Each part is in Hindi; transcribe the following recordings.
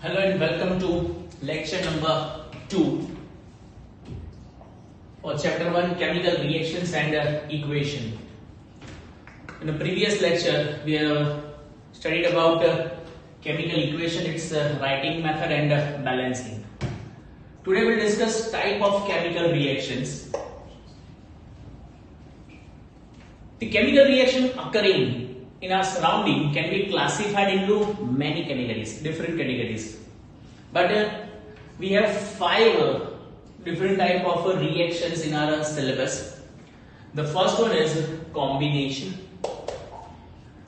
Hello and welcome to lecture number 2 for chapter 1 chemical reactions and equation. In the previous lecture we have studied about chemical equation, its writing method and balancing. Today we will discuss type of chemical reactions. The chemical reaction occurring in our surrounding can be classified into many categories, different categories. But we have 5 different type of reactions in our syllabus. The first one is combination.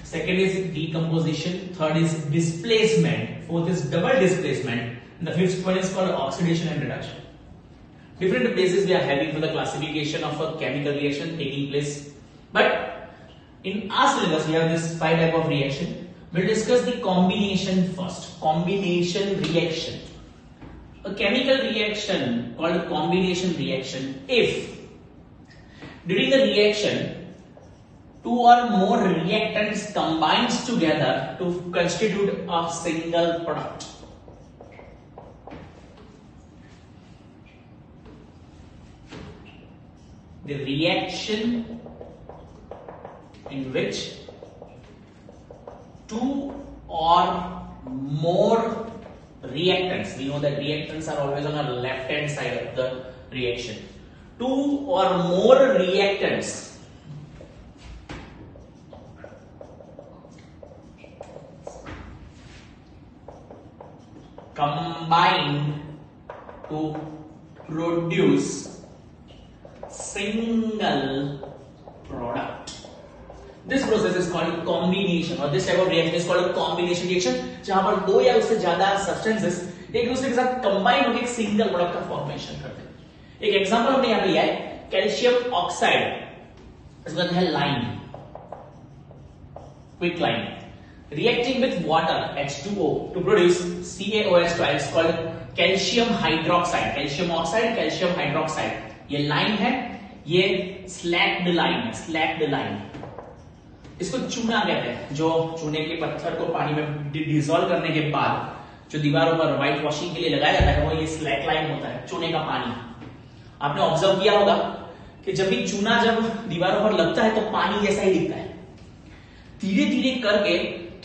Second is decomposition. Third is displacement. Fourth is double displacement. And the fifth one is called oxidation and reduction. Different places we are having for the classification of a chemical reaction taking place. But in our syllabus, we have this 5 type of reaction. We'll discuss the combination first. Combination reaction. A chemical reaction called a combination reaction if during the reaction 2 or more reactants combines together to constitute a single product. The reaction in which 2 or more reactants, we know that reactants are always on the left hand side of the reaction, 2 or more reactants combine to produce single product. This process is called combination, or this type of reaction is called a combination reaction, जहां पर 2 या उससे ज्यादा सब्सटेंसेस एक दूसरे के साथ कंबाइन होकर एक सिंगल प्रोडक्ट का फॉर्मेशन करते हैं. एक एग्जांपल हमने यहां पे लिया है कैल्शियम ऑक्साइड, इसका है lime, quick lime, reacting with water H2O to produce CaOH twice called calcium hydroxide. Calcium oxide, calcium hydroxide, ये लाइन है, ये स्लैक्ड लाइन है, स्लैक्ड लाइन. इसको चूना कहते हैं. जो चूने के पत्थर को पानी में डिसॉल्व करने के बाद जो दीवारों पर व्हाइट वॉशिंग के लिए लगाया जाता है वो ये स्लैक लाइन होता है, चूने का पानी. आपने ऑब्जर्व किया होगा कि जब भी चूना जब दीवारों पर लगता है तो पानी जैसा ही दिखता है. धीरे धीरे करके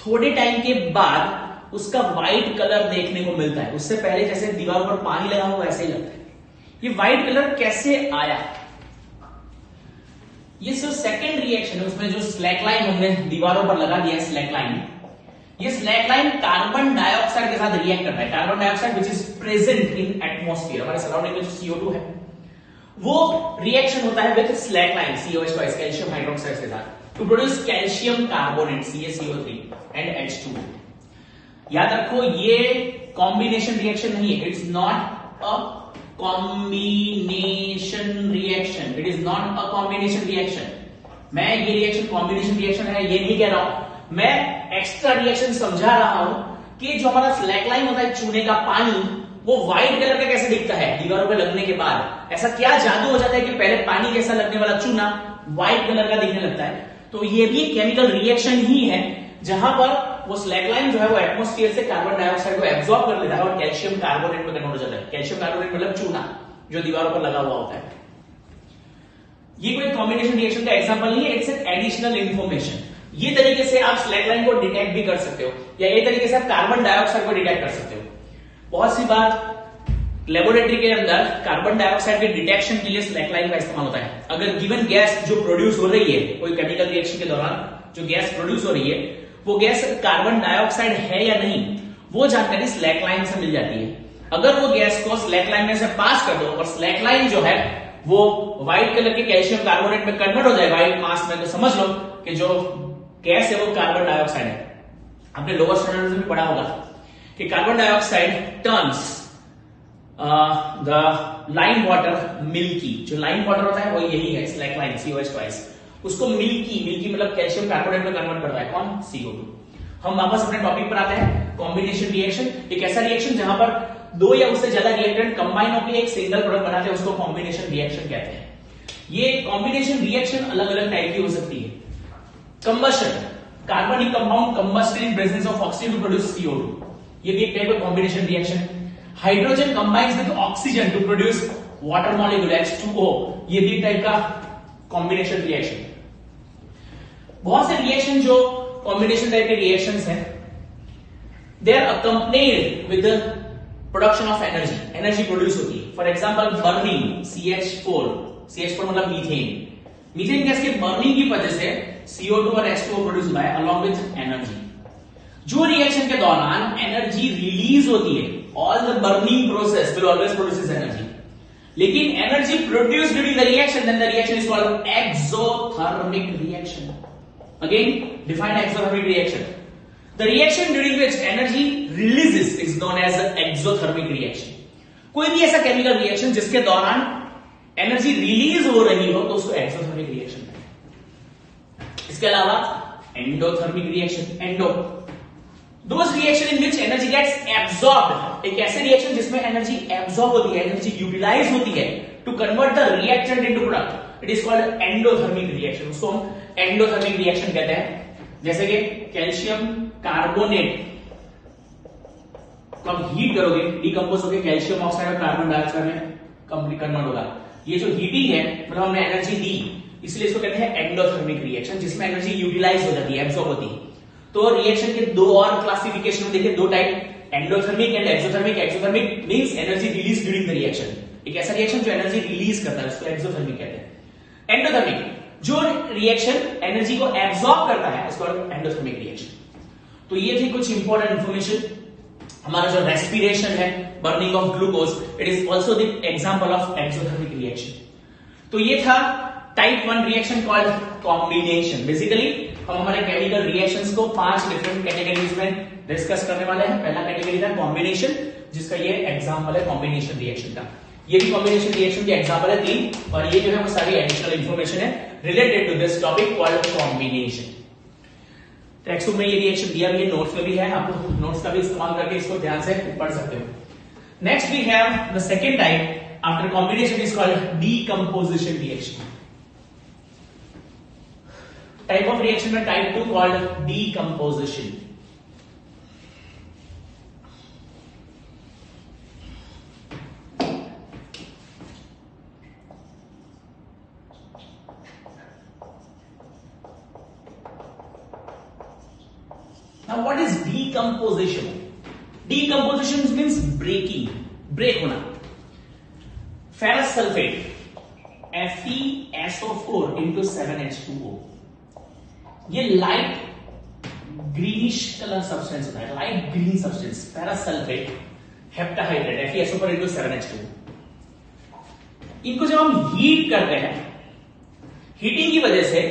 थोड़े टाइम के बाद उसका व्हाइट कलर देखने को मिलता है. उससे पहले जैसे दीवारों पर पानी लगा हो वैसे ही लगता है. ये व्हाइट कलर कैसे आया? ये सिर्फ सेकेंड रिएक्शन है. उसमें जो स्लैक लाइन हमने दीवारों पर लगा दिया है, स्लैक लाइन, ये स्लैक लाइन कार्बन डाइऑक्साइड के साथ रिएक्ट करता है. Carbon dioxide which is present in atmosphere, हमारे सराउंडिंग में जो CO2 है वो रिएक्शन होता है with slack line COH twice calcium hydroxide के साथ to produce calcium carbonate CaCO3 and H2O. याद रखो ये कॉम्बिनेशन रिएक्शन नहीं है. It's not a combination reaction. It is not a combination reaction. मैं ये रिएक्शन कॉम्बिनेशन रिएक्शन है ये नहीं कह रहा हूं. मैं एक्स्ट्रा रिएक्शन समझा रहा हूं कि जो हमारा स्लैक लाइन होता है चूने का पानी, वो व्हाइट कलर का कैसे दिखता है दीवारों पे लगने के बाद. ऐसा क्या जादू हो जाता है कि पहले पानी जैसा लगने वाला चूना व्हाइट कलर का दिखने लगता है. तो ये भी केमिकल रिएक्शन ही है जहां पर वो स्लैक लाइन जो है वो एटमॉस्फेयर से कार्बन डाइऑक्साइड को एब्जॉर्ब कर लेता है और कैल्शियम कार्बोनेट में कन्वर्ट हो जाता है. कैल्शियम कार्बोनेट मतलब चूना जो दीवारों पर लगा हुआ होता है. ये कोई कॉम्बिनेशन रिएक्शन का एग्जांपल नहीं है. It's an additional information. ये तरीके से आप स्लैक लाइन को डिटेक्ट भी कर सकते हो या ये तरीके से आप कार्बन डाइऑक्साइड को डिटेक्ट कर सकते हो. बहुत सी बार लेबोरेटरी के अंदर कार्बन डाइऑक्साइड के डिटेक्शन के लिए स्लैक लाइन का इस्तेमाल होता है. अगर गिवन गैस जो प्रोड्यूस हो रही है कोई केमिकल रिएक्शन के दौरान, जो गैस प्रोड्यूस हो रही है वो गैस कार्बन डाइऑक्साइड है या नहीं, वो जानकारी स्लैक लाइन से मिल जाती है. अगर वो गैस को स्लैक लाइन में से पास कर दो और स्लैक लाइन जो है वो व्हाइट कलर के कैल्शियम कार्बोनेट में कन्वर्ट हो जाए व्हाइट मास में, तो समझ लो कि जो गैस है वो कार्बन डाइऑक्साइड है. आपने लोअर स्टैंडर्ड में भी पढ़ा होगा कि carbon dioxide turns the lime water milky. जो लाइम वाटर होता है वो यही है, स्लैक लाइन COH twice, उसको मिल्की मतलब कैल्शियम कार्बोनेट में कन्वर्ट करता है. कौन? CO2. हम वापस अपने टॉपिक पर आते हैं. कॉम्बिनेशन रिएक्शन एक ऐसा रिएक्शन जहां पर 2 या उससे ज्यादा रिएक्टेंट कंबाइन होकर एक सिंगल प्रोडक्ट बनाते हैं, उसको कॉम्बिनेशन रिएक्शन कहते हैं. ये कॉम्बिनेशन रिएक्शन अलग अलग टाइप की हो सकती है. कंबशन, कार्बनिक compound combusted in presence of oxygen to produce CO2. ये भी एक टाइप का कॉम्बिनेशन रिएक्शन है। Hydrogen combines with oxygen to produce water molecule H2O, ये भी एक टाइप का कॉम्बिनेशन रिएक्शन है। बहुत से रिएक्शन जो कॉम्बिनेशन टाइप के रिएक्शंस हैं, they are accompanied with the production of energy, energy produce होती है। For example burning CH4, CH4 मतलब मीथेन, मीथेन गैस के बर्निंग की वजह से CO2 और H2O प्रोड्यूस होता है अलॉन्ग विद एनर्जी। जो रिएक्शन के दौरान एनर्जी रिलीज होती है, all the burning process will always produces energy, लेकिन energy produce during the reaction, then the reaction is called exothermic reaction. Again define exothermic reaction, the reaction during which energy releases is known as exothermic reaction. कोई भी ऐसा केमिकल रिएक्शन जिसके दौरान एनर्जी रिलीज हो रही हो तो उसको एक्सोथर्मिक रिएक्शन कहते हैं। इसके अलावा endothermic reaction, endo those reaction in which energy gets absorbed, एक ऐसे रिएक्शन जिसमें एनर्जी एब्सॉर्ब होती है, एनर्जी यूटिलाइज होती है to convert the reactant into product, it is called endothermic reaction. उसको हम एंडोथर्मिक रिएक्शन कहते हैं। जैसे कि कैल्शियम कार्बोनेट तो आप हीट करोगे, डिकम्पोज होकर कैल्शियम ऑक्साइड और कार्बन डाइऑक्साइड में कन्वर्ट होगा। ये जो हीटिंग है मतलब हमने एनर्जी दी, इसलिए इसको कहते हैं एंडोथर्मिक रिएक्शन, जिसमें एनर्जी यूटिलाइज हो जाती है, एब्सॉर्ब होती है। तो रिएक्शन के दो और क्लासिफिकेशन में देखिए, दो type, endothermic and exothermic. Exothermic means energy release during the reaction, एक ऐसा रिएक्शन जो एनर्जी रिलीज करता है उसको एक्सोथर्मिक कहते हैं। एंडोथर्मिक जो रिएक्शन एनर्जी को एब्सॉर्ब करता है उसको एंडोथर्मिक रिएक्शन। तो ये थी कुछ इंपॉर्टेंट इंफॉर्मेशन। हमारा जो रेस्पिरेशन है, burning of glucose, it is also the example of exothermic reaction. तो ये था type 1 reaction called combination. Basically हम हमारे केमिकल रिएक्शंस को 5 डिफरेंट कैटेगरीज में डिस्कस करने वाले हैं। पहला कैटेगरी था कॉम्बिनेशन, जिसका ये एग्जांपल है कॉम्बिनेशन रिएक्शन का। ये भी कॉम्बिनेशन रिएक्शन के एग्जांपल है 3, और ये जो है वो सारी एडिशनल इंफॉर्मेशन है related to this topic called combination. Text book में ये रिएक्शन दिया भी है, नोट्स में भी है, आप नोट्स का भी इस्तेमाल करके इसको ध्यान से पढ़ सकते हो। Next we have the second type after combination is called decomposition reaction. Type of reaction में type 2 called decomposition. Now what is decomposition? Decomposition means breaking, break होना। Ferrous sulfate FeSO4 into 7H2O, ये लाइट ग्रीनिश कलर सब्सटेंस होता है, light green substance, ferrous sulphate heptahydrate FeSO4 into 7H2O। इनको जब हम हीट करते हैं, हीटिंग की वजह से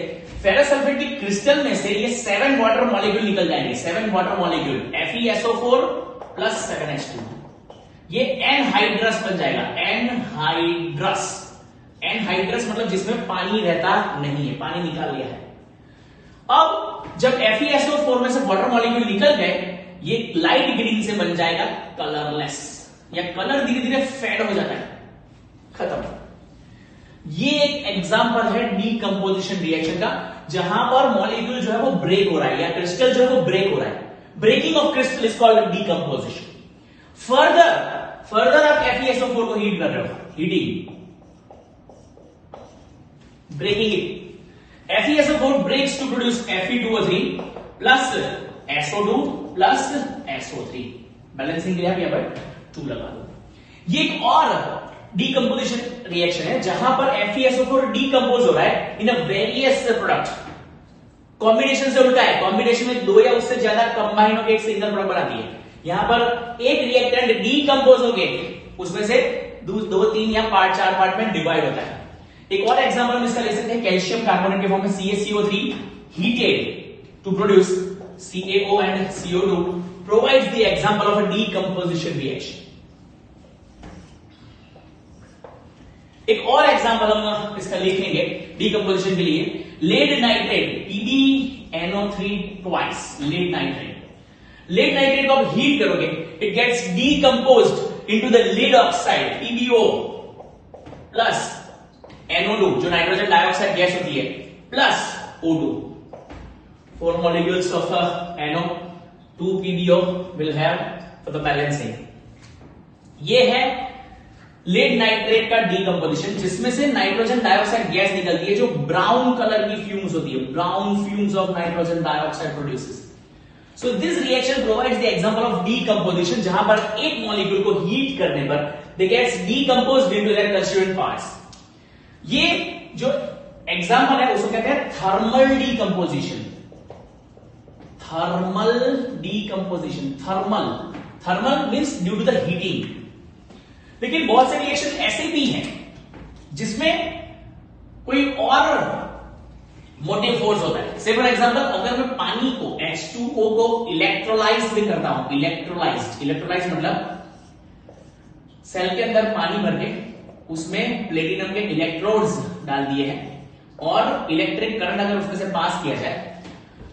फेरस सल्फेट के क्रिस्टल में से ये 7 वाटर मॉलिक्यूल निकल जाएंगे। 7 water molecule FeSO4 plus 7H2, ये एनहाइड्रस बन जाएगा। एनहाइड्रस, एनहाइड्रस मतलब जिसमें पानी रहता नहीं है, पानी निकाल लिया है। अब जब FeSO4 में से वाटर मॉलिक्यूल निकल गए, ये लाइट ग्रीन से बन जाएगा कलरलेस, या कलर धीरे धीरे फेड हो जाता है, खत्म। ये एक एग्जांपल है डीकंपोजिशन रिएक्शन का, जहां पर मॉलिक्यूल जो है वो ब्रेक हो रहा है, या क्रिस्टल जो है वो ब्रेक हो रहा है। Breaking of crystal is called decomposition. Further आप FeSO4 को हीट कर रहे हो, heating, breaking it. FeSO4 breaks to produce Fe2O3 plus SO2 plus SO3। Balancing के लिए आप यहां पर 2 लगा दो। ये एक और डीकंपोजिशन रिएक्शन है जहां पर FeSO4 डीकंपोज हो रहा है इन अ वेरियस प्रोडक्ट। कॉम्बिनेशन से उल्टा है, कॉम्बिनेशन में 2 या उससे ज्यादा कंबाइन होकर एक सिंगल प्रोडक्ट बनाती है। यहां पर एक रिएक्टेंट डीकंपोज होकर उसमें से 2, 3 या 4 पार्ट में डिवाइड होता है। एक और एग्जांपल हम इसका ले सकते हैं, कैल्शियम कार्बोनेट के फॉर्म में CaCO3 heated to produce CaO and CO2 provides the example of a decomposition reaction। एक और एग्जांपल हम इसका लिखेंगे डीकंपोजिशन के लिए, lead nitrate PbNO3 twice, lead nitrate. Lead nitrate को आप हीट करोगे, it gets decomposed into the lead oxide PbO plus NO2 जो नाइट्रोजन डाइऑक्साइड गैस होती है, plus O2। 4 molecules of NO, 2 PbO will have for the balancing. ये है लेड नाइट्रेट का डीकंपोजिशन, जिसमें से नाइट्रोजन डाइऑक्साइड गैस निकलती है जो ब्राउन कलर की फ्यूम्स होती है, brown fumes of nitrogen dioxide produces. So this reaction provides the example of decomposition, जहां पर एक मॉलिक्यूल को हीट करने पर they gets decomposed into their constituent parts. ये जो एग्जांपल है उसको कहते हैं thermal decomposition. Thermal decomposition, thermal means due to the heating. लेकिन बहुत से रिएक्शन ऐसे भी हैं जिसमें कोई और मोटिव फोर्स होता है। से फॉर एग्जांपल, अगर मैं पानी को H2O को इलेक्ट्रोलाइज भी करता हूं, इलेक्ट्रोलाइज मतलब सेल के अंदर पानी भर के उसमें प्लेटिनम के इलेक्ट्रोड्स डाल दिए हैं और इलेक्ट्रिक करंट अगर उसमें से पास किया जाए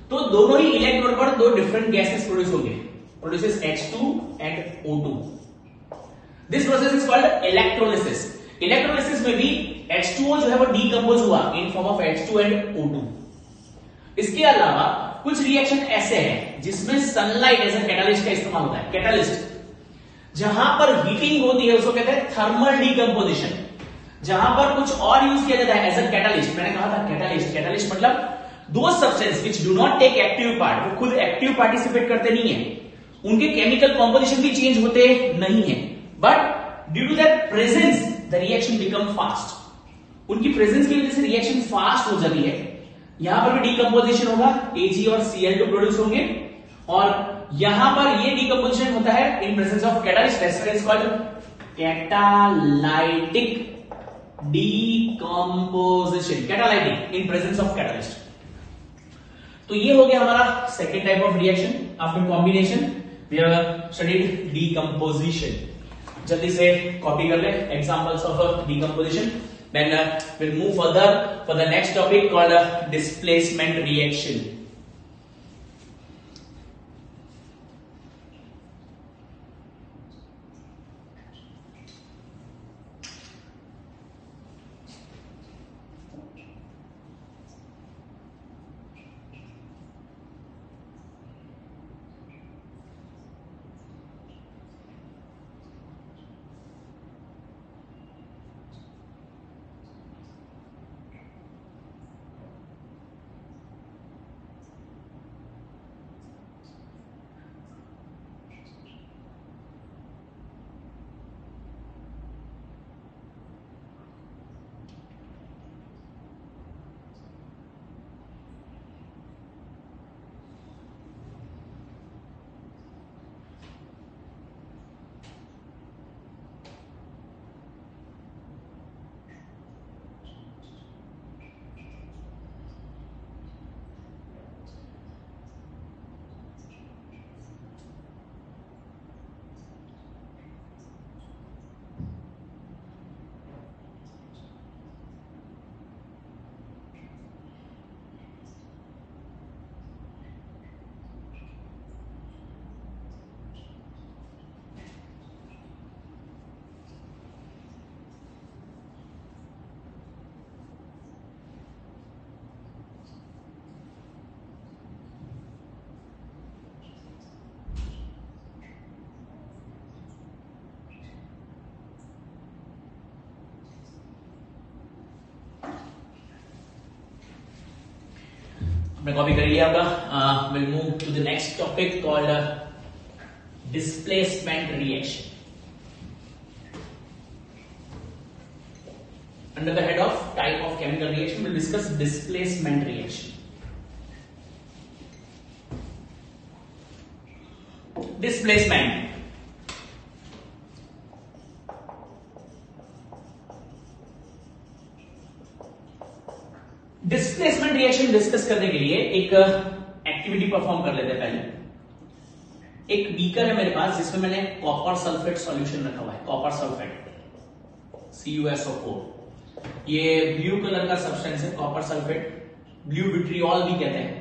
तो दोनों ही इलेक्ट्रोड पर दो डिफरेंट गैसेस प्रोड्यूस होंगे, produces H2 and O2। This process is called electrolysis. Electrolysis में भी H2O जो है वो डीकंपोज हुआ in form of H2 and O2। इसके अलावा कुछ रिएक्शन ऐसे हैं जिसमें सनलाइट एज अ कैटालिस्ट का इस्तेमाल होता है। कैटालिस्ट जहां पर हीटिंग होती है उसको कहते हैं थर्मल डीकंपोजिशन। जहां पर कुछ और यूज किया जाता है एज अ कैटालिस्ट, मैंने कहा था कैटालिस्ट मतलब दो substance which do not take active part, वो खुद एक्टिव पार्टिसिपेट करते नहीं है, उनके केमिकल कॉम्पोजिशन भी चेंज होते नहीं है, but due to that presence the reaction become fast. उनकी प्रेजेंस की वजह से रिएक्शन फास्ट हो जाती है। यहां पर भी डीकंपोजिशन होगा, Ag और Cl2 प्रोड्यूस होंगे और यहां पर ये डीकंपोजिशन होता है in presence of catalyst, that's why it's called catalytic decomposition, catalytic in presence of catalyst. तो ये हो गया हमारा second type of reaction after combination. We have studied decomposition. जल्दी से कॉपी कर ले examples of decomposition, then we'll move further for the next topic called displacement reaction. हमने कॉपी कर लिया आपका। Will move to the next topic called displacement reaction. Under the head of type of chemical reaction, we'll discuss displacement reaction. Displacement. Displacement reaction discuss करने के लिए एक एक्टिविटी परफॉर्म कर लेते हैं। पहले एक बीकर है मेरे पास जिसमें मैंने कॉपर सल्फेट सॉल्यूशन रखा हुआ है, कॉपर सल्फेट CuSO4। ये ब्लू कलर का सब्सटेंस है कॉपर सल्फेट, ब्लू विट्रियोल भी कहते हैं,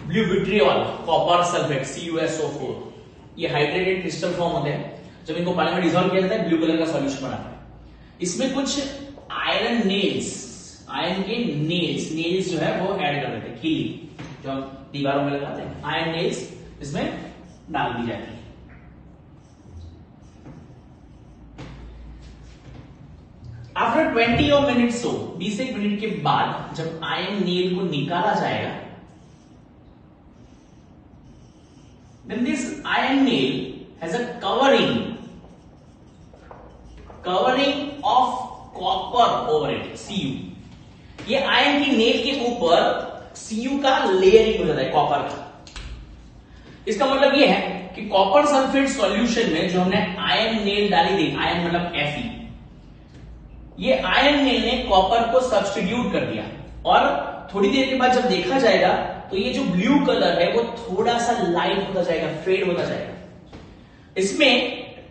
blue vitriol copper sulphate CuSO4। ये हाइड्रेटेड क्रिस्टल फॉर्म होते हैं, जब इनको पानी में डिसॉल्व किया जाता है ब्लू कलर का सॉल्यूशन बनाता है। इसमें कुछ आयरन नेल्स, आयरन के नेल्स जो है वो ऐड कर देते हैं, कीली जो हम दीवारों में लगाते हैं, आयरन नेल्स इसमें डाल दी जाती है। आफ्टर 20 और मिनट्स, 20 मिनट के बाद जब आयन नेल को निकाला जाएगा, then this iron nail has a covering of copper over it, Cu। ये आयन की नेल के ऊपर Cu का लेयरिंग हो जाता है कॉपर का। इसका मतलब ये है कि कॉपर सल्फेट सॉल्यूशन में जो हमने आयन नेल डाली थी, आयन मतलब Fe, ये आयन नेल ने कॉपर को सब्स्टिट्यूट कर दिया, और थोड़ी देर के बाद जब देखा जाएगा तो ये जो ब्लू कलर है वो थोड़ा सा लाइट होता जाएगा, फेड होता जाएगा। इसमें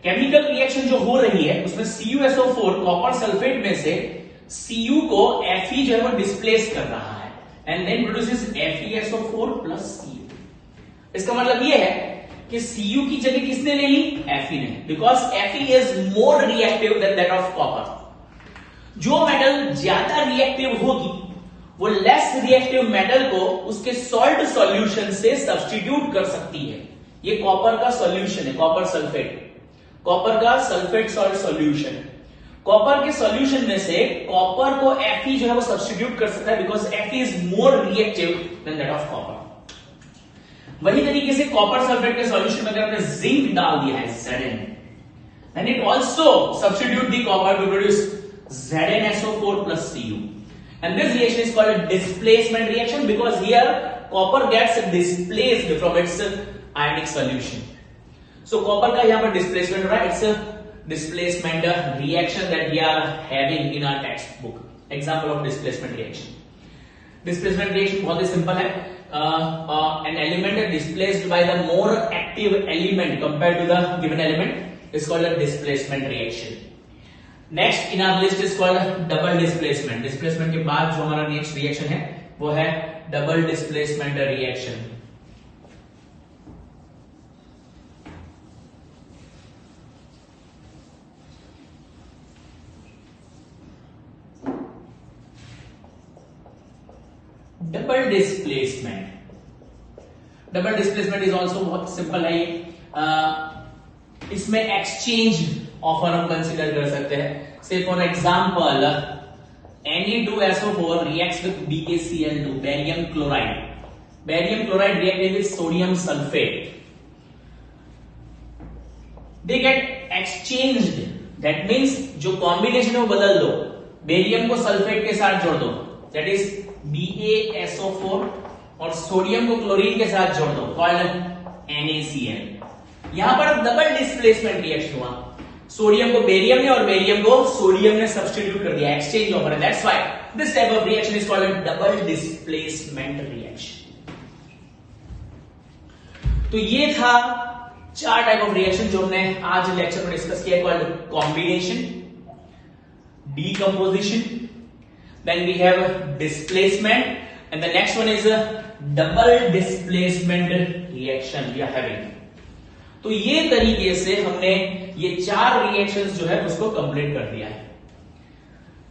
केमिकल रिएक्शन जो हो रही है उसमें CuSO4 कॉपर सल्फेट में से Cu को Fe जो है वो डिस्प्लेस कर रहा है, and then produces FeSO4 plus Cu। इसका मतलब ये है कि Cu की जगह किसने ले ली? Fe ने, because Fe is more reactive than that of copper. जो मेटल ज्यादा रिएक्टिव होगी वो लेस रिएक्टिव मेटल को उसके सॉल्ट सॉल्यूशन से सब्स्टिट्यूट कर सकती है। ये कॉपर का सॉल्यूशन है, कॉपर सल्फेट, कॉपर का सल्फेट सॉल्ट सॉल्यूशन। कॉपर के सॉल्यूशन में से कॉपर को Fe जो है वो सब्स्टिट्यूट कर सकता है, because Fe is more reactive than that of copper. वही तरीके से कॉपर सल्फेट के सॉल्यूशन में अगर आपने जिंक डाल दिया है Zn, then it also substitute the copper to produce ZnSO4 plus Cu. And this reaction is called a displacement reaction because here copper gets displaced from its ionic solution. So copper का यहाँ पर displacement हो रहा है, it's a displacement reaction that we are having in our textbook. Example of displacement reaction. Displacement reaction बहुत ही simple है. An element displaced by the more active element compared to the given element is called a displacement reaction. Next in our list is called double displacement. Displacement के बाद जो हमारा नेक्स्ट रिएक्शन है वो है double displacement reaction. Double displacement is also बहुत सिंपल है। इसमें एक्सचेंज ऑफर हम कंसिडर कर सकते हैं। से for example Ne2SO4 reacts with BaCl2, barium chloride. Barium chloride reacts with sodium sulfate. They get exchanged. That means जो कॉम्बिनेशन है वो बदल दो, बेरियम को सल्फेट के साथ जोड़ दो, that is BaSO4, और सोडियम को क्लोरीन के साथ जोड़ दो, called NaCl। यहां पर डबल डिस्प्लेसमेंट रिएक्शन हुआ, सोडियम को बेरियम ने और बेरियम को सोडियम ने सब्स्टिट्यूट कर दिया, एक्सचेंज ऑफ है। That's why this type of reaction is called double displacement reaction. तो ये था 4 टाइप ऑफ रिएक्शन जो हमने आज लेक्चर में डिस्कस किया, called combination, decomposition, then we have displacement, and the next one is double displacement reaction we are having. तो ये तरीके से हमने ये 4 रिएक्शंस जो है उसको कंप्लीट कर दिया है।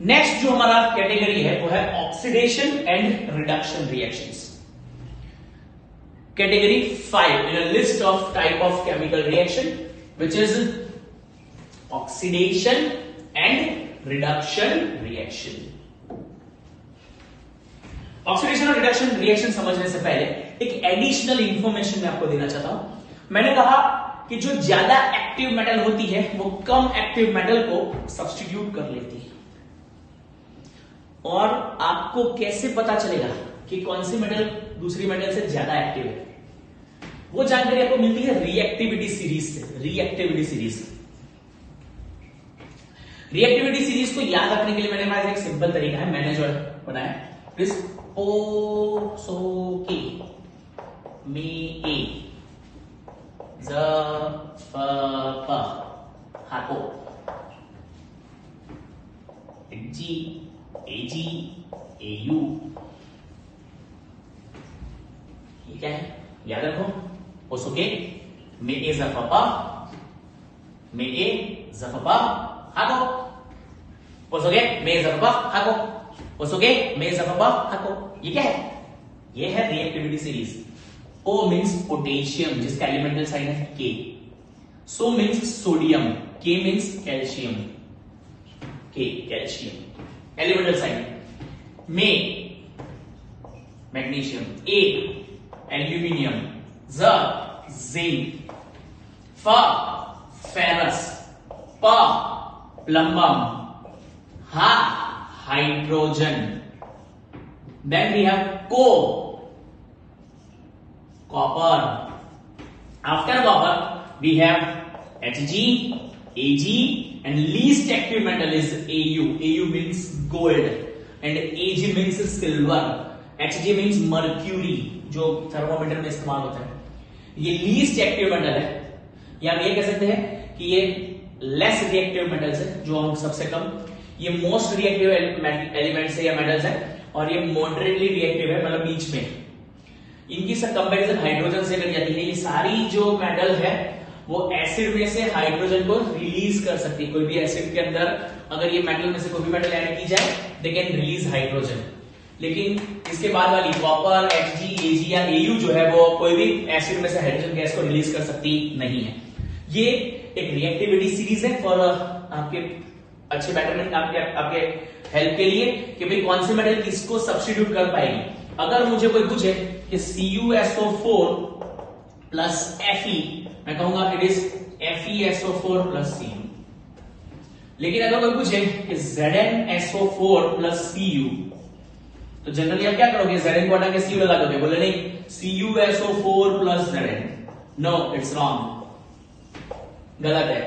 नेक्स्ट जो हमारा कैटेगरी है वो है oxidation and reduction reactions. Category 5 in a list of type of chemical reaction which is oxidation and reduction reaction. Oxidation और रिडक्शन रिएक्शन समझने से पहले एक एडिशनल इंफॉर्मेशन मैं आपको देना चाहता हूं। मैंने कहा कि जो ज्यादा एक्टिव मेटल होती है वो कम एक्टिव मेटल को सब्स्टिट्यूट कर लेती है। और आपको कैसे पता चलेगा कि कौन सी मेटल दूसरी मेटल से ज्यादा एक्टिव है? वो जानकारी आपको मिलती है रिएक्टिविटी सीरीज से। रिएक्टिविटी सीरीज को याद रखने के लिए मेरे पास एक सिंपल तरीका है, मैंने जो बनाया रिस्पोसोके में ए हाको जी एजी एयू, ये क्या है याद रखो। पोसोके में ए जफपा हाको, पोसोके में जफपा हाको, पोसोके में जफपा हाको। ये क्या है? ये है reactivity series. O means potassium, जिसका एलिमेंटल साइन है K. So means sodium. K means calcium. K calcium. Elemental sign. Me magnesium. A aluminium. Z zinc. F ferrous. P plumbum. H hydrogen. Then we have copper. After copper we have Hg, Ag, and least active metal is Au. Au means gold and Ag means silver. Hg means mercury, जो थर्मोमीटर में इस्तेमाल होता है. ये लीस्ट एक्टिव मेटल है, या हम ये कह सकते हैं कि ये लेस रिएक्टिव मेटल्स है, जो हम सबसे कम. ये मोस्ट रिएक्टिव एलिमेंट्स है या मेटल्स है, और ये मॉडरेटली रिएक्टिव है, मतलब बीच में. इनकी सब कंपैरिजन हाइड्रोजन से करी जाती है. ये सारी जो मेटल है वो एसिड में से हाइड्रोजन को रिलीज कर सकती है. कोई भी एसिड के अंदर अगर ये मेटल में से कोई भी मेटल ऐड की जाए, दे कैन रिलीज हाइड्रोजन. लेकिन इसके बाद वाली कॉपर, Hg, Ag या Au जो है वो कोई भी एसिड में से हाइड्रोजन गैस को रिलीज कर सकती नहीं है. ये एक रिएक्टिविटी सीरीज है फॉर आपके अच्छे बेटरमेंट, आपके हेल्प के लिए कि भाई कौन सी मेटल किसको सब्स्टिट्यूट कर पाएगी. अगर मुझे कोई पूछे कि CuSO4 प्लस Fe, मैं कहूंगा it is FeSO4 plus Cu. लेकिन अगर कोई पूछे कि ZnSO4 प्लस Cu, तो जनरली आप क्या करोगे? Zn को हटा के Cu लगा दोगे. बोले नहीं, CuSO4 plus Zn. No, it's wrong, गलत है.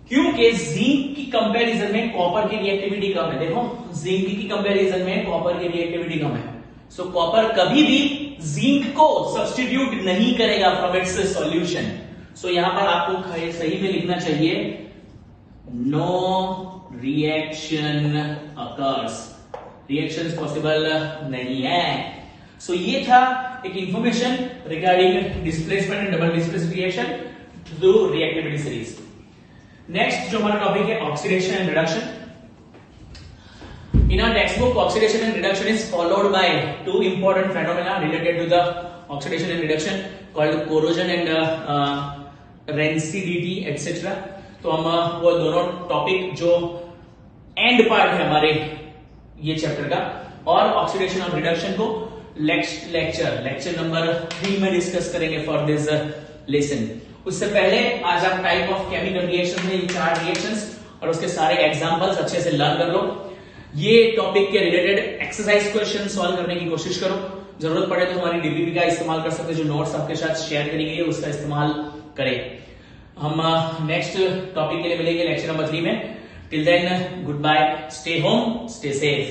क्योंकि जिंक की कंपैरिजन में कॉपर की रिएक्टिविटी कम है. देखो, जिंक की कंपैरिजन में कॉपर की रिएक्टिविटी कम है. सो कॉपर कभी भी जिंक को सब्स्टिट्यूट नहीं करेगा फ्रॉम इट्स सॉल्यूशन. सो यहां पर आपको सही में लिखना चाहिए no reaction occurs. Reaction possible नहीं है. सो ये था एक information regarding displacement and double displacement reaction through reactivity series. Next जो हमारा टॉपिक है oxidation and reduction. In our textbook, oxidation and reduction is followed by two important phenomena related to the oxidation and reduction called corrosion and rancidity etc. तो हम वो दोनों टॉपिक जो एंड पार्ट है हमारे ये चैप्टर का, और ऑक्सीडेशन और रिडक्शन को लेक्चर नंबर 3 में डिस्कस करेंगे फॉर दिस लेसन. उससे पहले आज आप टाइप ऑफ केमिकल रिएक्शन में 4 रिएक्शंस और उसके सारे एग्जांपल्स अच्छे से लर्न कर लो. ये टॉपिक के रिलेटेड एक्सरसाइज क्वेश्चन सॉल्व करने की कोशिश करो. जरूरत पड़े तो हमारी डीपीपी का इस्तेमाल कर सकते, जो नोट्स आपके साथ शेयर करी गई है उसका इस्तेमाल करें. हम नेक्स्ट टॉपिक के लिए मिलेंगे लेक्चर नंबर 3 में. Till then good bye, stay home, stay safe.